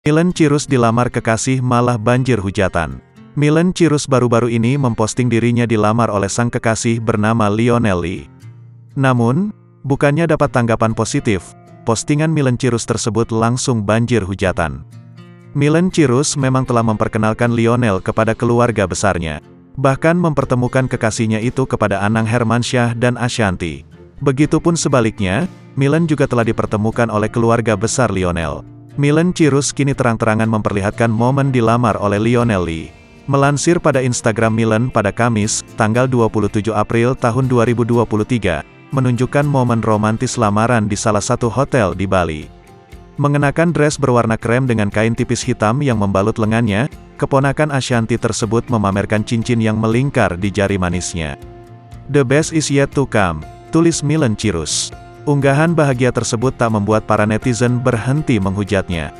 Miley Cyrus dilamar kekasih malah banjir hujatan. Miley Cyrus baru-baru ini memposting dirinya dilamar oleh sang kekasih bernama Lionel Lee. Namun, bukannya dapat tanggapan positif, postingan Miley Cyrus tersebut langsung banjir hujatan. Miley Cyrus memang telah memperkenalkan Lionel kepada keluarga besarnya. Bahkan mempertemukan kekasihnya itu kepada Anang Hermansyah dan Ashanty. Begitupun sebaliknya, Miley juga telah dipertemukan oleh keluarga besar Lionel. Miley Cyrus kini terang-terangan memperlihatkan momen dilamar oleh Lionel Lee. Melansir pada Instagram Miley pada Kamis, tanggal 27 April tahun 2023, menunjukkan momen romantis lamaran di salah satu hotel di Bali. Mengenakan dress berwarna krem dengan kain tipis hitam yang membalut lengannya, keponakan Ashanty tersebut memamerkan cincin yang melingkar di jari manisnya. "The best is yet to come," tulis Miley Cyrus. Unggahan bahagia tersebut tak membuat para netizen berhenti menghujatnya.